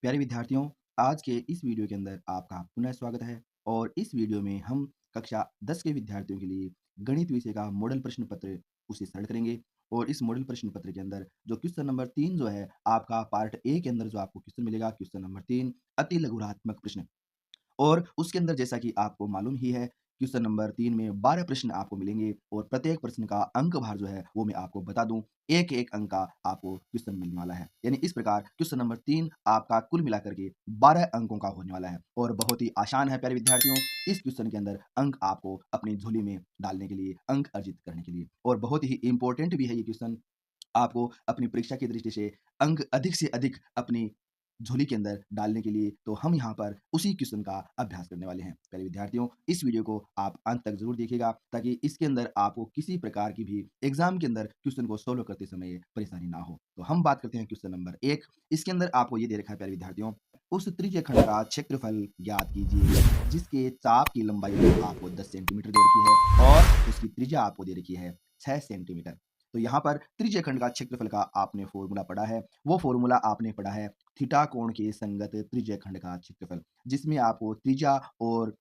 प्यारे विद्यार्थियों, आज के इस वीडियो के अंदर आपका पुनः स्वागत है और इस वीडियो में हम कक्षा 10 के विद्यार्थियों के लिए गणित विषय का मॉडल प्रश्न पत्र उसे सरल करेंगे। और इस मॉडल प्रश्न पत्र के अंदर जो क्वेश्चन नंबर 3 जो है आपका पार्ट ए के अंदर जो आपको क्वेश्चन मिलेगा, क्वेश्चन नंबर 3 अति लघुरात्मक प्रश्न। और उसके अंदर जैसा कि आपको मालूम ही है, क्वेश्चन नंबर 3 में 12 प्रश्न आपको मिलेंगे और प्रत्येक प्रश्न का अंक भार जो है वो मैं आपको बता दूं, एक-एक अंक का आपको क्वेश्चन मिलने वाला है। यानी इस प्रकार क्वेश्चन नंबर 3 आपका कुल मिलाकर के 12 अंकों का होने वाला है और बहुत ही आसान है प्यारे विद्यार्थियों। इस क्वेश्चन के अंदर अंक आपको अपनी झोली में डालने के लिए, अंक अर्जित करने के लिए, और बहुत ही इम्पोर्टेंट भी है ये क्वेश्चन आपको अपनी परीक्षा की दृष्टि से अंक अधिक से अधिक अपनी झोली के अंदर डालने के लिए। तो हम यहाँ पर उसी क्वेश्चन का अभ्यास करने वाले हैं। पहले विद्यार्थियों, इस वीडियो को आप अंत तक ज़रूर देखिएगा ताकि इसके अंदर आपको किसी प्रकार की भी एग्ज़ाम के अंदर क्वेश्चन को सॉल्व करते समय परेशानी ना हो। तो हम बात करते हैं क्वेश्चन नंबर 1। इसके अंदर आपको ये दे रखा है प्यारे विद्यार्थियों, उस त्रिज्यखंड का क्षेत्रफल ज्ञात कीजिए जिसके चाप की लंबाई आपको 10 सेंटीमीटर दे रखी है और उसकी त्रिज्या आपको दे रखी है 6 सेंटीमीटर। तो यहाँ पर त्रिज्यखंड का क्षेत्रफल का आपने फॉर्मूला पढ़ा है। वो फॉर्मूला आपने पढ़ा है थीटा कोण के संगत त्रिज्यखंड का क्षेत्रफल, जिसमें आपको त्रिज्या और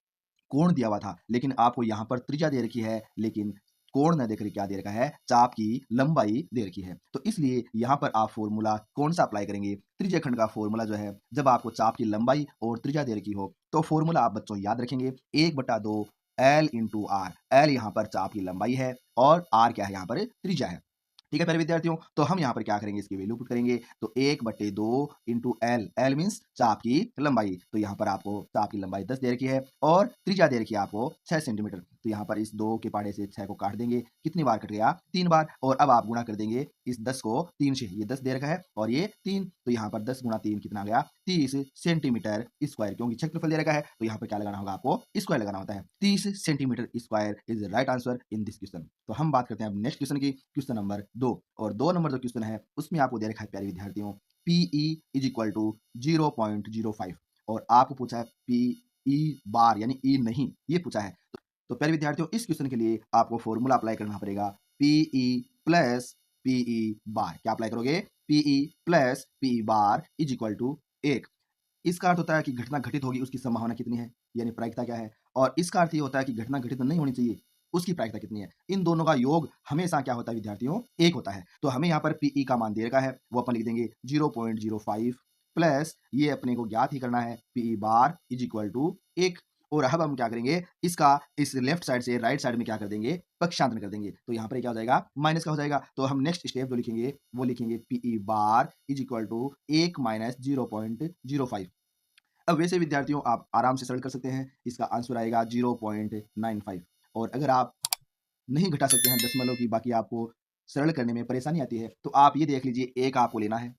कोण दिया हुआ था, लेकिन आपको यहाँ पर त्रिज्या दे रखी है लेकिन कोण न देकर क्या दे रखा है, चाप की लंबाई दे रखी है। तो इसलिए यहाँ पर आप फॉर्मूला कौन सा अप्लाई करेंगे? त्रिज्यखंड का फॉर्मूला जो है, जब आपको चाप की लंबाई और त्रिज्या दे रखी हो तो फॉर्मूला आप बच्चों याद रखेंगे 1/2 एल इंटू आर। एल यहाँ पर चाप की लंबाई है और आर क्या है, यहाँ पर त्रिज्या है। ठीक है प्यारे विद्यार्थियों, तो हम यहाँ पर क्या करेंगे, इसकी वैल्यू पुट करेंगे। तो 1/2 इंटू एल, एल मीन्स चाप की लंबाई। तो यहाँ पर आपको चाप की लंबाई 10 दे रखी है और त्रिज्या दे रखी है आपको 6 सेंटीमीटर। तो यहाँ पर इस 2 के पाड़े से 6 को काट देंगे, कितनी बार कट गया, 3 बार। और अब आप गुणा कर देंगे इस 10 को 3 से, ये 10 दे रखा है और ये 3, तो यहाँ पर 10 गुणा 3 कितना आ गया, 30 सेंटीमीटर स्क्वायर। क्योंकि क्षेत्रफल दे रखा है तो यहाँ पर क्या लगाना होगा, आपको स्क्वायर लगाना होता है। 30 centimetre square is right answer in this question. तो हम बात करते हैं अब नेक्स्ट क्वेश्चन की, क्वेश्चन नंबर 2। और 2 नंबर जो क्वेश्चन है उसमें आपको दे रखा है प्यारे विद्यार्थियों, पीई इज इक्वल टू 0.05 और आपको पूछा है पीई बार यानी ई नहीं, ये पूछा है। तो प्यारे विद्यार्थियों, इस क्वेश्चन के लिए आपको फॉर्मूला अप्लाई करना पड़ेगा पीई प्लस पीई बार। क्या अप्लाई करोगे, P E plus P E bar is equal to 1। इसका अर्थ होता है कि घटना घटित होगी उसकी संभावना कितनी है, यानी प्रायिकता क्या है। और इसका अर्थ ये होता है कि घटना घटित नहीं होनी चाहिए, उसकी प्रायिकता कितनी है। इन दोनों का योग हमेशा क्या होता है विद्यार्थियों, 1 होता है। तो हमें यहाँ पर पीई का मान दे रखा है, वो अपन लिख देंगे 0.05 प्लस ये अपने को ज्ञात ही करना है P E bar is equal to 1। और अब हम क्या करेंगे, इसका इस लेफ्ट साइड से राइट साइड में क्या कर देंगे, पक्षांतर कर देंगे। तो यहाँ पर क्या हो जाएगा, माइनस का हो जाएगा। तो हम नेक्स्ट स्टेप जो लिखेंगे वो लिखेंगे P E bar is equal to 1 minus 0.05। अब वैसे विद्यार्थियों आप आराम से सरल कर सकते हैं, इसका आंसर आएगा 0.95। और अगर आप नहीं घटा सकते हैं दशमलव की, बाकी आपको सरल करने में परेशानी आती है, तो आप ये देख लीजिए 1 आपको लेना है।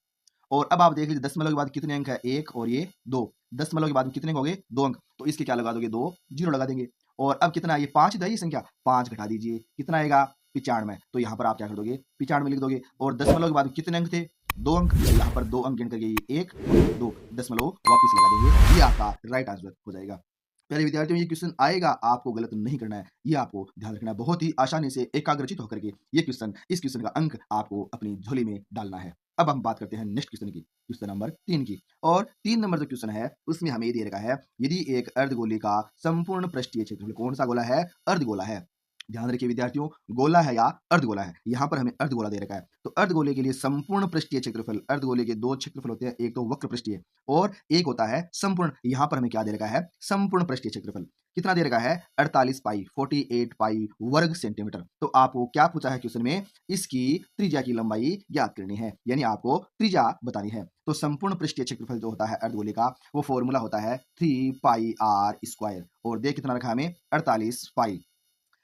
और अब आप देख लीजिए दशमलव के बाद कितने अंक है, 1 और ये 2। दशमलव के बाद में कितने अंक हो गए, 2 अंक। तो इसके क्या लगा दोगे, 2 जीरो लगा देंगे। और अब कितना है, ये 5 है ये संख्या, 5 घटा दीजिए, कितना आएगा, 95। तो यहाँ पर आप क्या कर दोगे, 95 लिख दोगे। और दशमलव के बाद में कितने अंक थे, 2 अंक। तो यहाँ पर 2 अंक गिन करके ये 1 और 2 दशमलव वापिस लगा देंगे, ये आपका राइट आंसर हो जाएगा। पहले विद्यार्थियों, ये क्वेश्चन आएगा, आपको गलत नहीं करना है, ये आपको ध्यान रखना है। बहुत ही आसानी से एकाग्रचित होकर के ये क्वेश्चन, इस क्वेश्चन का अंक आपको अपनी झोली में डालना है। अब हम बात करते हैं नेक्स्ट क्वेश्चन की, क्वेश्चन नंबर 3 की। और 3 नंबर जो क्वेश्चन है उसमें हमें ये दे रखा है, यदि एक अर्धगोले का संपूर्ण पृष्ठीय क्षेत्रफल, कौन सा गोला है, अर्धगोला है। ध्यान रखिए विद्यार्थियों, गोला है या अर्धगोला है, यहाँ पर हमें अर्धगोला दे रखा है। तो अर्धगोले के लिए संपूर्ण पृष्ठीय क्षेत्रफल, अर्धगोले के 2 क्षेत्रफल होते हैं, एक तो वक्र पृष्ठीय और एक होता है संपूर्ण। यहाँ पर हमें क्या दे रखा है, संपूर्ण पृष्ठीय क्षेत्रफल। कितना दे रखा है, 48 पाई 48 पाई वर्ग सेंटीमीटर। तो आपको क्या पूछा है क्वेश्चन में, इसकी त्रिज्या की लंबाई ज्ञात करनी है, यानी आपको त्रिज्या बतानी है। तो संपूर्ण पृष्ठीय क्षेत्रफल जो होता है अर्धगोले का, वो फॉर्मूला होता है 3 पाई आर स्क्वायर। और देख कितना रखा है हमें, 48 पाई।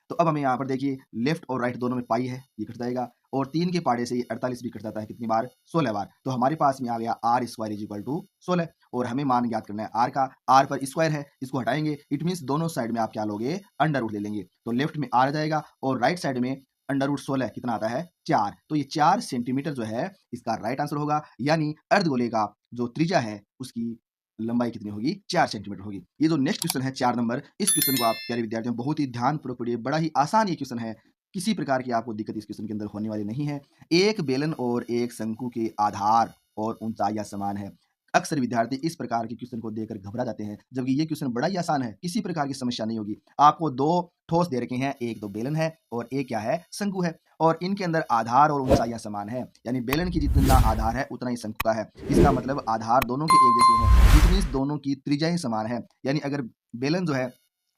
तो अब हमें यहाँ पर देखिए लेफ्ट और राइट दोनों में पाई है, ये कट जाएगा। और 3 के पाड़े से ये 48 भी कट जाता है, कितनी बार, 16 बार। तो हमारे पास में आ गया R square is equal to 16। और हमें मान ज्ञात करना है आर का, आर पर स्क्वायर है, इसको हटाएंगे, इट मीन्स दोनों साइड में आप क्या लोगे, अंडर रूट ले लेंगे। तो लेफ्ट में आर आ जाएगा और राइट साइड में अंडर रूट 16 कितना आता है, 4। तो ये 4 सेंटीमीटर जो है इसका राइट आंसर होगा। यानी अर्धगोले का जो त्रिज्या है उसकी लंबाई कितनी होगी, 4 सेंटीमीटर होगी। ये जो नेक्स्ट क्वेश्चन है 4 नंबर, इस क्वेश्चन को आप प्यारे विद्यार्थियों बहुत ही ध्यानपूर्वक पढ़िए, बड़ा ही आसान ये क्वेश्चन है, किसी प्रकार की आपको दिक्कत इस क्वेश्चन के अंदर होने वाली नहीं है। एक बेलन और एक शंकु के आधार और ऊंचाइयां समान है। अक्सर विद्यार्थी इस प्रकार के क्वेश्चन को देखकर घबरा जाते हैं, जबकि ये क्वेश्चन बड़ा ही आसान है, किसी प्रकार की समस्या नहीं होगी। आपको 2 ठोस दे रखे हैं, एक तो बेलन है और एक क्या है, शंकु है और इनके अंदर आधार और ऊंचाइयां समान है, यानी बेलन की जितना आधार है उतना ही शंकु का है। इसका मतलब आधार दोनों के एक जैसे हैं, जितनी दोनों की त्रिज्याएं समान है, यानी अगर बेलन जो है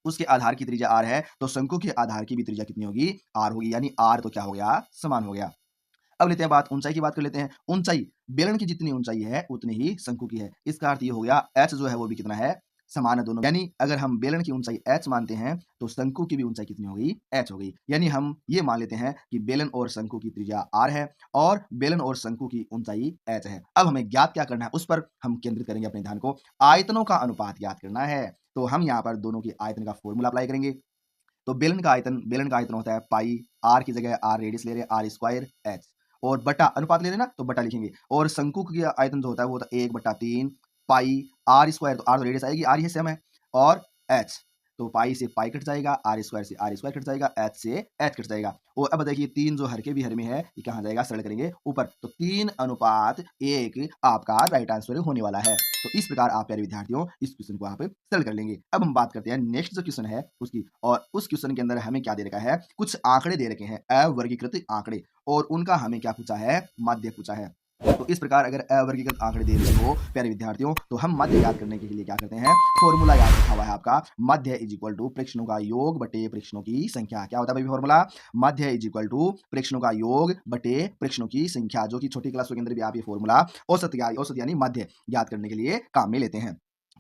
उसके आधार की त्रिज्या r है, तो शंकु के आधार की भी त्रिज्या कितनी होगी, r होगी, यानी r तो क्या हो गया, समान हो गया। अब लेते हैं बात ऊंचाई की बात कर लेते हैं। ऊंचाई बेलन की जितनी ऊंचाई है उतनी ही शंकु की है। इसका अर्थ ये हो गया h जो है वो भी कितना है, समान है दोनों, यानी अगर हम बेलन की ऊंचाई h मानते हैं तो शंकु की भी ऊंचाई कितनी होगी, h होगी। यानी हम ये मान लेते हैं कि बेलन और शंकु की त्रिज्या r है और बेलन और शंकु की ऊंचाई h है। अब हमें ज्ञात क्या करना है, उस पर हम केंद्रित करेंगे अपने ध्यान को। आयतनों का अनुपात ज्ञात करना है, तो हम यहाँ पर दोनों की आयतन का फॉर्मूला अप्लाई करेंगे। तो बेलन का आयतन होता है पाई, आर की जगह आर रेडियस ले रहे हैं, आर स्क्वायर एच, और बटा अनुपात ले रहे हैं ना, तो बटा लिखेंगे। और शंकु की आयतन जो होता है वो होता है 1/3 पाई आर स्क्वायर, तो आर तो रेडियस आएगी, आर ये सेम है, और एच तो पाई से पाई कट जाएगा, आर स्क्वायर से आर स्क्वायर कट जाएगा, एच से एच कट जाएगा। और अब देखिए 3 जो हर के भी हर में है, ये कहाँ जाएगा, सरल करेंगे ऊपर, तो 3:1 आपका राइट आंसर होने वाला है। तो इस प्रकार आप प्यारे विद्यार्थियों इस क्वेश्चन को आप सरल कर लेंगे। अब हम बात करते हैं नेक्स्ट जो क्वेश्चन है उसकी, और उस क्वेश्चन के अंदर हमें क्या दे रखा है, कुछ आंकड़े दे रखे हैं, अवर्गीकृत आंकड़े, और उनका हमें क्या पूछा है, माध्य पूछा है। तो इस प्रकार अगर अवर्गीकृत आंकड़े दे रहे हो प्यारे विद्यार्थियों, तो हम माध्य याद करने के लिए क्या करते हैं, फॉर्मूला याद रखा हुआ है आपका, माध्य इज इक्वल टू प्रेक्षणों का योग बटे प्रेक्षणों की संख्या। क्या होता है भाई फॉर्मूला, माध्य इज इक्वल टू प्रेक्षणों का योग बटे प्रेक्षणों की संख्या, जो कि छोटी क्लासों के अंदर भी आप ये फॉर्मूला औसत यानी माध्य याद करने के लिए काम में लेते हैं।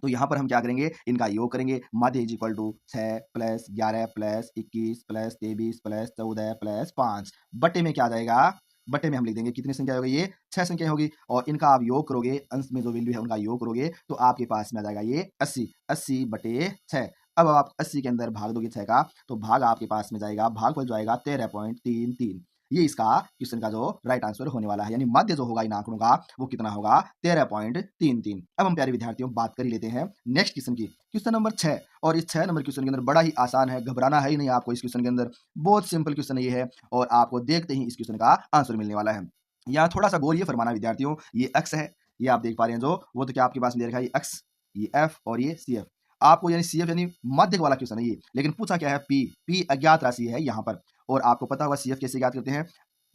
तो यहाँ पर हम क्या करेंगे, इनका योग करेंगे। माध्य is equal to 6 plus 11 plus 21 plus 23 plus 14 plus 5 बटे में क्या आ जाएगा, बटे में हम लिख देंगे कितनी संख्या होगी, ये 6 संख्या होगी, और इनका आप योग करोगे, अंश में जो वैल्यू है उनका योग करोगे, तो आपके पास में आ जाएगा ये 80 बटे 6। अब आप 80 के अंदर भाग दोगे 6 का, तो भाग आपके पास में जाएगा, भागफल जो आएगा 13.33। ये इसका क्वेश्चन का जो राइट आंसर होने वाला है, यानी माध्य जो होगा इन आंकड़ों का वो कितना होगा, 13.33। अब हम प्यारे विद्यार्थियों बात कर ही लेते हैं नेक्स्ट क्वेश्चन की, क्वेश्चन नंबर 6। और इस 6 नंबर क्वेश्चन के अंदर बड़ा ही आसान है, घबराना है ही नहीं आपको इस क्वेश्चन के अंदर, बहुत सिंपल क्वेश्चन ये है, और आपको देखते ही इस क्वेश्चन का आंसर मिलने वाला है। यहाँ थोड़ा सा गौर ये फरमाना विद्यार्थियों, ये एक्स है, ये आप देख पा रहे हैं जो, वो तो क्या आपके पास में दे रखा है, ये एक्स, ये एफ और ये सी एफ। आपको यानी सी एफ यानी माध्य वाला क्वेश्चन है ये, लेकिन पूछा क्या है, पी, पी अज्ञात राशि है यहाँ पर। और आपको पता होगा सी एफ कैसे ज्ञात करते हैं,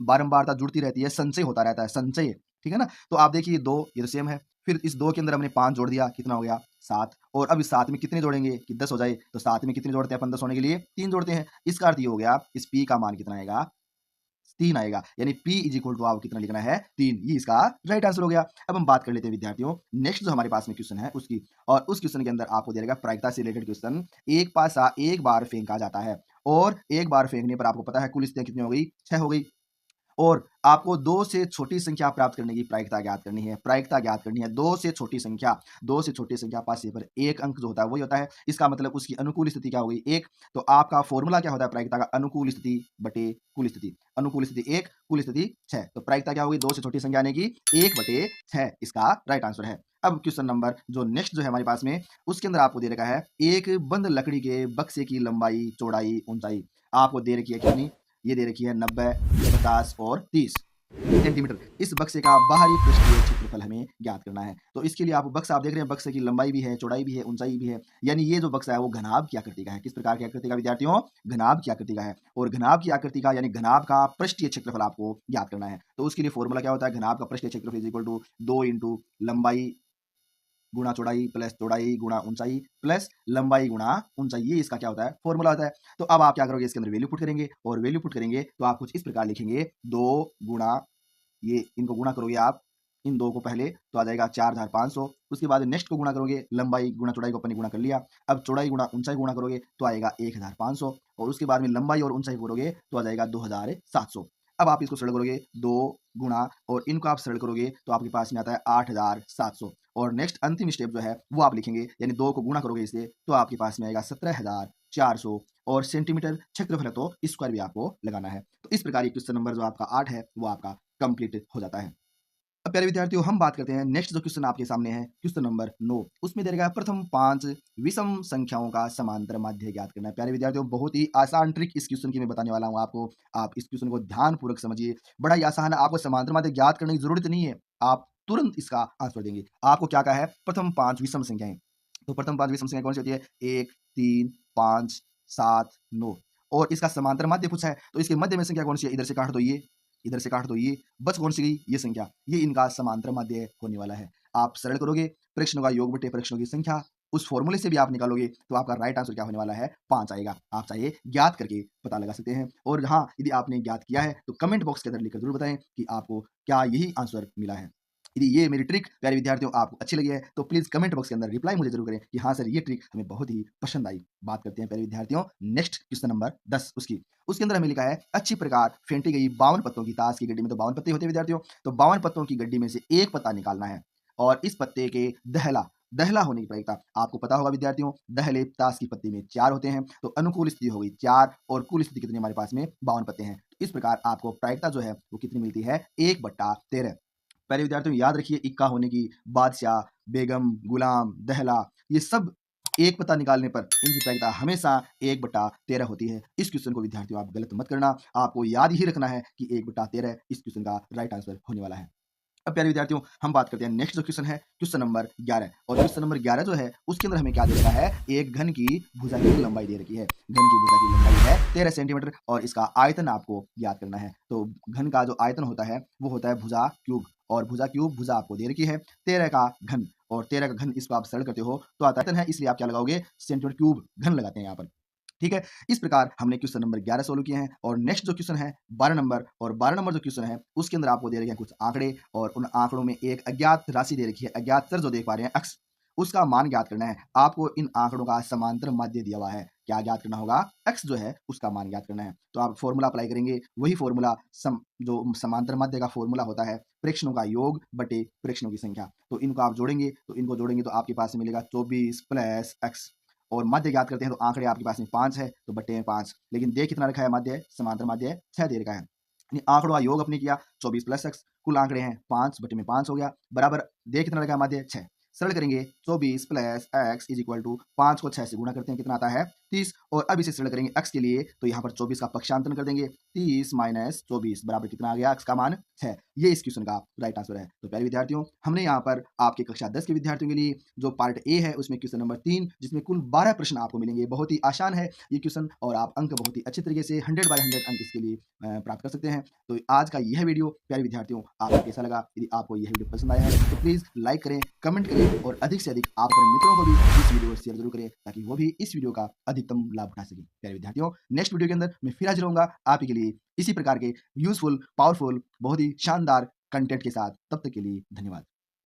बारंबारता जुड़ती रहती है, संचय होता रहता है, संचय, ठीक है ना। तो आप देखिए 2 ये तो सेम है, फिर इस 2 के अंदर हमने 5 जोड़ दिया, कितना हो गया 7, और अब इस 7 में कितने जोड़ेंगे कि 10 हो जाए, तो 7 में कितने जोड़ते हैं अपन 10 होने के लिए, 3 जोड़ते हैं। इसका अर्थ ये हो गया इस पी का मान कितना आएगा, 3 आएगा, यानी P इज इक्वल टू आपको कितना लिखना है, 3। ये इसका राइट आंसर हो गया। अब हम बात कर लेते हैं विद्यार्थियों नेक्स्ट जो हमारे पास में क्वेश्चन है उसकी, और उस क्वेश्चन के अंदर आपको दे देगा प्रायिकता से रिलेटेड क्वेश्चन। एक पासा एक बार फेंका जाता है, और एक बार फेंकने पर आपको पता है कुल स्थितियां कितनी हो गई, 6 हो गई, और आपको 2 से छोटी संख्या प्राप्त करने की प्रायिकता ज्ञात करनी है, प्रायिकता ज्ञात करनी है। 2 से छोटी संख्या, 2 से छोटी संख्या पास पर एक अंक जो होता है वही होता है, इसका मतलब उसकी अनुकूल स्थिति क्या हो गई, 1। तो आपका फॉर्मूला क्या होता है प्रायिकता का, अनुकूल स्थिति बटे कुल स्थिति, अनुकूल स्थिति 1 कुल स्थिति 6। तो प्रायिकता क्या होगी, 2 से छोटी संख्या आने की 1/6 इसका राइट आंसर है। अब क्वेश्चन नंबर जो नेक्स्ट जो है हमारे पास में, उसके अंदर आपको दे रखा है एक बंद लकड़ी के बक्से की लंबाई चौड़ाई ऊंचाई आपको दे रखी है कितनी, ये दे रखी है 90 50 और 30 सेंटीमीटर। इस बक्से का बाहरी पृष्ठीय क्षेत्रफल हमें ज्ञात करना है। तो इसके लिए आप बक्सा आप देख रहे हैं, बक्से की लंबाई भी है, चौड़ाई भी है, ऊंचाई भी है, यानी ये जो बक्सा है वो घनाभ की आकृति का है। किस प्रकार की आकृति का विद्यार्थियों, घनाभ की आकृति का है। और घनाभ की आकृति का यानी घनाभ का पृष्ठीय क्षेत्रफल आपको ज्ञात करना है। तो उसके लिए फॉर्मूला क्या होता है, घनाभ का पृष्ठीय क्षेत्रफल इज इक्वल टू 2 इंटू लंबाई गुणा चौड़ाई प्लस चौड़ाई गुणा ऊंचाई प्लस लंबाई गुणा ऊंचाई, ये इसका क्या होता है, फॉर्मूला होता है। तो अब आप क्या करोगे, इसके अंदर वैल्यू पुट करेंगे, और वैल्यू पुट करेंगे तो आप कुछ इस प्रकार लिखेंगे, 2 गुणा, ये इनको गुणा करोगे आप, इन 2 को पहले तो आ जाएगा 4500, उसके बाद नेक्स्ट को गुणा करोगे, लंबाई गुणा चौड़ाई को अपन ने गुणा कर लिया, अब चौड़ाई गुणा ऊंचाई गुणा करोगे तो आएगा 1500, और उसके बाद में लंबाई और ऊंचाई करोगे तो आ जाएगा 2700। अब आप इसको सरल करोगे, 2 गुणा और इनको आप सरल करोगे तो आपके पास में आता है 8700, और नेक्स्ट अंतिम स्टेप जो है वो आप लिखेंगे, यानी 2 को गुणा करोगे इससे तो आपके पास में आएगा 17400, और सेंटीमीटर क्षेत्रफल है तो स्क्वायर भी आपको लगाना है। तो इस प्रकार ये क्वेश्चन नंबर जो आपका 8 है वो आपका कंप्लीट हो जाता है। अब प्यारे विद्यार्थियों हम बात करते हैं नेक्स्ट जो क्वेश्चन आपके सामने है, क्वेश्चन नंबर 9। उसमें दे रखा है प्रथम 5 विषम संख्याओं का समांतर माध्य ज्ञात करना है। प्यारे विद्यार्थियों बहुत ही आसान ट्रिक इस क्वेश्चन की मैं बताने वाला हूं आपको, आप इस क्वेश्चन को ध्यान पूर्वक समझिए, बड़ा ही आसान है, आपको समांतर माध्य ज्ञात करने की जरूरत नहीं है, आप तुरंत इसका आंसर देंगे। आपको क्या कहा है? प्रथम 5 विषम संख्याएँ। तो प्रथम 5 विषम संख्या कौन-सी होती है? 1, 3, 5, 7, 9 और इसका समांतर माध्य पूछा है, तो इसके मध्य में संख्या कौन-सी है? इधर से काट दो ये, इधर से काट दो ये, बच कौन-सी गई? ये संख्या। ये इनका समांतर माध्य होने वाला है। आप सरल करोगे, प्रेक्षणों का योग बटे प्रेक्षणों की संख्या, उस फ़ॉर्मूले से भी आप निकालोगे, तो आपका राइट आंसर क्या होने वाला है? 5 आएगा। आप चाहे ज्ञात करके पता लगा सकते हैं और हाँ, यदि आपने ज्ञात किया है, तो कमेंट बॉक्स के अंदर लिखकर ज़रूर बताएँ कि आपको क्या यही आंसर मिला है। यदि ये मेरी ट्रिक प्यारे विद्यार्थियों आपको अच्छी लगी है, तो प्लीज़ कमेंट बॉक्स के अंदर रिप्लाई मुझे ज़रूर करें कि हाँ सर, ये ट्रिक हमें बहुत ही पसंद आई। बात करते हैं प्यारे विद्यार्थियों नेक्स्ट क्वेश्चन नंबर 10 उसकी। उसके अंदर हमें लिखा है अच्छी प्रकार फेंटी गई 52 पत्तों की ताश की गड्डी में तो 52 पत्ते होते हैं विद्यार्थियों, तो 52 पत्तों की गड्डी में से एक पत्ता निकालना है और इस पत्ते के दहला दहला होने की प्रायिकता आपको पता होगा विद्यार्थियों, दहले ताश की पत्ती में 4 होते हैं, तो अनुकूल स्थिति हो गई 4 और कुल स्थिति कितनी हमारे पास में 52 पत्ते हैं। तो इस प्रकार आपको प्रायिकता जो है वो कितनी मिलती है 1/13। पहले विद्यार्थियों याद रखिए इक्का होने की, बादशाह, बेगम, गुलाम, दहला ये सब एक पत्ता निकालने पर इनकी प्रायिकता हमेशा 1/13 होती है। इस क्वेश्चन को विद्यार्थियों आप गलत मत करना, आपको याद ही रखना है कि 1/13 इस क्वेश्चन का राइट आंसर होने वाला है। अब प्यारे विद्यार्थियों हम बात करते हैं नेक्स्ट जो क्वेश्चन है क्वेश्चन नंबर 11 और क्वेश्चन नंबर 11 जो है उसके अंदर हमें क्या दे रखा है एक घन की भुजा की लंबाई दे रखी है। घन की भुजा की लंबाई है 13 सेंटीमीटर और इसका आयतन आपको ज्ञात करना है। तो घन का जो आयतन होता है वो होता है भुजा क्यूब और भुजा क्यूब भुजा आपको दे रखी है 13 का घन और 13 का घन इसको आप सरल करते हो तो आता आयतन है इसलिए आप क्या लगाओगे सेंटीमीटर क्यूब घन लगाते हैं यहाँ पर। ठीक है, इस प्रकार हमने क्वेश्चन नंबर 11 सॉल्व किए हैं और नेक्स्ट जो क्वेश्चन है 12 नंबर और 12 नंबर जो क्वेश्चन है उसके अंदर आपको दे रखे हैं कुछ आंकड़े और उन आंकड़ों में एक अज्ञात राशि दे रखी है, अज्ञात चर जो देख पा रहे हैं अक्स, उसका मान ज्ञात करना है। आपको इन आंकड़ों का समांतर माध्य दिया हुआ है, क्या ज्ञात करना होगा? एक्स जो है उसका मान ज्ञात करना है। तो आप फॉर्मूला अप्लाई करेंगे, वही फॉर्मूला जो समांतर माध्य का फॉर्मूला होता है प्रेक्षणों का योग बटे प्रेक्षणों की संख्या। तो इनको आप जोड़ेंगे तो इनको जोड़ेंगे तो आपके पास मिलेगा 24 प्लस एक्स और माध्य ज्ञात करते हैं तो आंकड़े आपके पास में 5 है तो बटे में 5 लेकिन दे कितना रखा है माध्य समांतर माध्य 6 दे रखा है। यानी आंकड़ों का योग अपने किया 24 प्लस एक्स कुल आंकड़े हैं 5 बटे में 5 हो गया बराबर दे कितना रखा है माध्य 6। सरल करेंगे 24 plus x is equal to 5 को 6 से गुणा करते हैं कितना आता है 30 और अब इसे सरल करेंगे एक्स के लिए तो यहाँ पर 24 का पक्षांतरण कर देंगे 30 माइनस 24 बराबर कितना आ गया एक्स का मान 6। ये इस क्वेश्चन का राइट आंसर है। तो प्यारे विद्यार्थियों हमने यहाँ पर आपके कक्षा 10 के विद्यार्थियों के लिए जो पार्ट ए है उसमें क्वेश्चन नंबर 3 जिसमें कुल 12 प्रश्न आपको मिलेंगे। बहुत ही आसान है ये क्वेश्चन और आप अंक बहुत ही अच्छे तरीके से 100 बाय 100 अंक इसके लिए प्राप्त कर सकते हैं। तो आज का यह वीडियो प्यारे विद्यार्थियों आपको कैसा लगा? यदि आपको यह वीडियो पसंद आया है तो प्लीज़ लाइक करें, कमेंट करें और अधिक से अधिक आप अपने मित्रों को भी इस वीडियो को शेयर जरूर करें ताकि वो भी इस वीडियो का अधिकतम लाभ उठा सकें। प्यारे विद्यार्थियों नेक्स्ट वीडियो के अंदर मैं फिर हाजिर होऊंगा आपके लिए इसी प्रकार के यूजफुल, पावरफुल, बहुत ही शानदार कंटेंट के साथ। तब तक के लिए धन्यवाद।